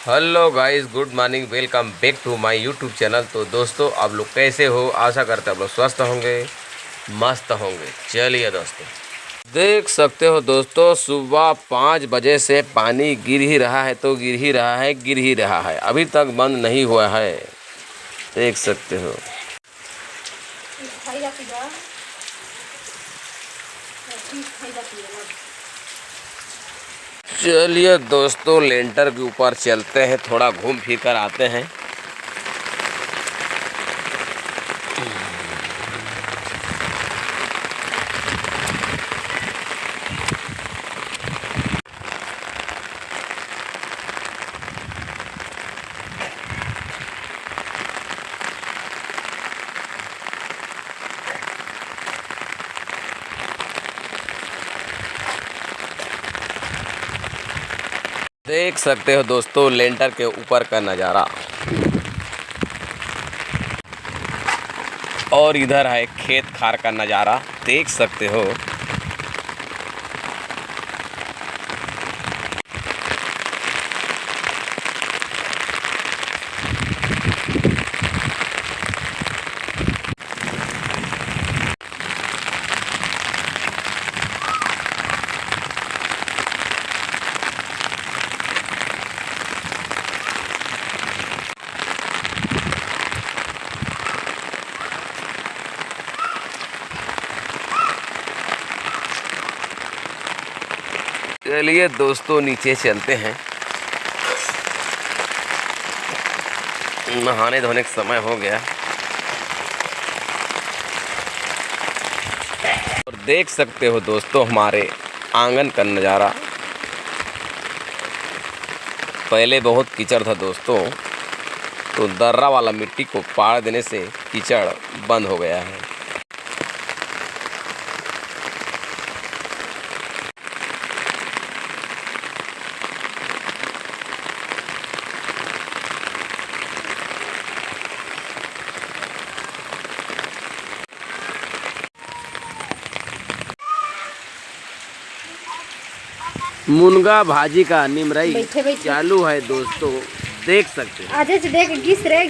Hello guys, good morning, welcome back to my YouTube channel. तो दोस्तों, आप लोग कैसे हो? आशा करते हैं आप लोग स्वस्थ होंगे, मस्त होंगे। चलिए दोस्तों, देख सकते हो दोस्तों, सुबह 5 बजे से पानी गिर ही रहा है, तो गिर ही रहा है, गिर ही रहा है, अभी तक बंद नहीं हुआ है। देख सकते हो। चलिए दोस्तों, लेंटर के ऊपर चलते हैं, थोड़ा घूम फिर कर आते हैं। देख सकते हो दोस्तों, लेंटर के ऊपर का नज़ारा। और इधर है खेत खार का नज़ारा, देख सकते हो। चलिए दोस्तों, नीचे चलते हैं। नहाने धोने का समय हो गया। और देख सकते हो दोस्तों, हमारे आंगन का नज़ारा। पहले बहुत कीचड़ था दोस्तों, तो दर्रा वाला मिट्टी को पाड़ देने से कीचड़ बंद हो गया है। मुनगा भाजी का निमराई चालू है दोस्तों, देख सकते हैं। आज देख घिस रे।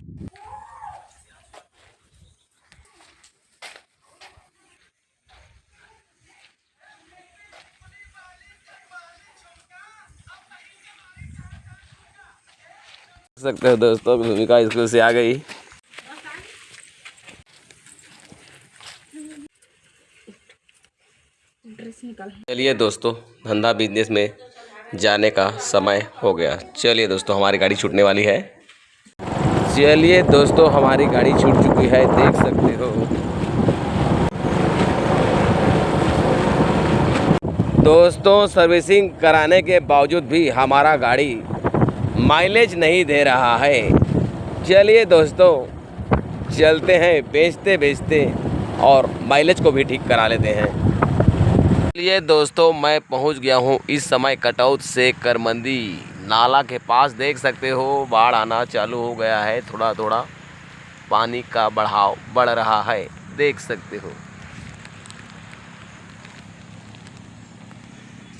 सकते हो दोस्तों, भूमिका स्कूल से आ गई। चलिए दोस्तों, धंधा बिजनेस में जाने का समय हो गया। चलिए दोस्तों, हमारी गाड़ी छूटने वाली है। चलिए दोस्तों, हमारी गाड़ी छूट चुकी है, देख सकते हो। दोस्तों, सर्विसिंग कराने के बावजूद भी हमारा गाड़ी माइलेज नहीं दे रहा है। चलिए दोस्तों, चलते हैं, बेचते और माइलेज को भी ठीक करा लेते हैं। चलिए दोस्तों, मैं पहुंच गया हूं इस समय कटौत से करमंदी नाला के पास। देख सकते हो, बाढ़ आना चालू हो गया है, थोड़ा थोड़ा पानी का बढ़ाव बढ़ रहा है, देख सकते हो।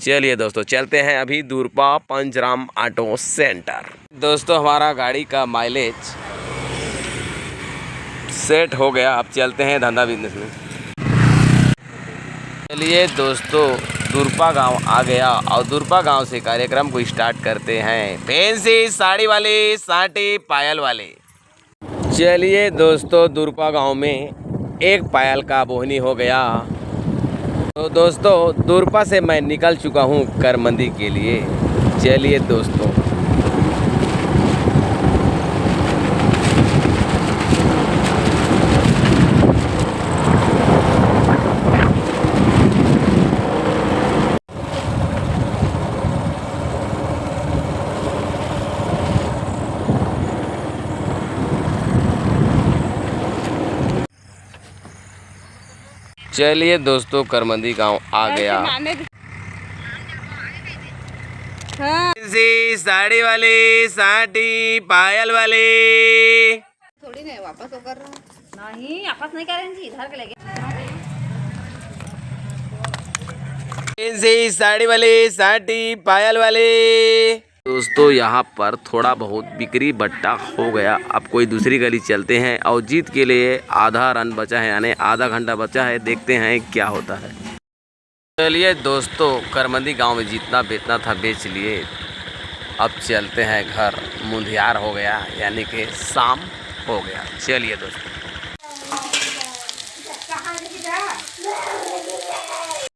चलिए दोस्तों, चलते हैं अभी दूरपा पंचराम ऑटो सेंटर। दोस्तों, हमारा गाड़ी का माइलेज सेट हो गया, अब चलते हैं धंधा बिजनेस में। चलिए दोस्तों, दुरपा गांव आ गया और दुरपा गांव से कार्यक्रम को स्टार्ट करते हैं। फैंसी साड़ी वाले, साटी पायल वाले। चलिए दोस्तों, दुरपा गांव में एक पायल का बोहनी हो गया। तो दोस्तों, दुरपा से मैं निकल चुका हूं करमंदी के लिए। चलिए दोस्तों, चलिए दोस्तों, करमंदी गांव आ गया। हाँ। साड़ी वाली, साटी पायल वाली। थोड़ी नहीं वापस तो कर रहा नहीं, वापस नहीं करेंगे, इधर के लेके। साड़ी वाली, साटी पायल वाली। दोस्तों यहाँ पर थोड़ा बहुत बिक्री बट्टा हो गया। अब कोई दूसरी गली चलते हैं और जीत के लिए आधा रन बचा है, यानी आधा घंटा बचा है। देखते हैं क्या होता है। चलिए दोस्तों, करमंदी गांव में जितना बेचना था बेच लिए। अब चलते हैं घर। मुंधियार हो गया, यानी कि शाम हो गया। चलिए दोस्तों।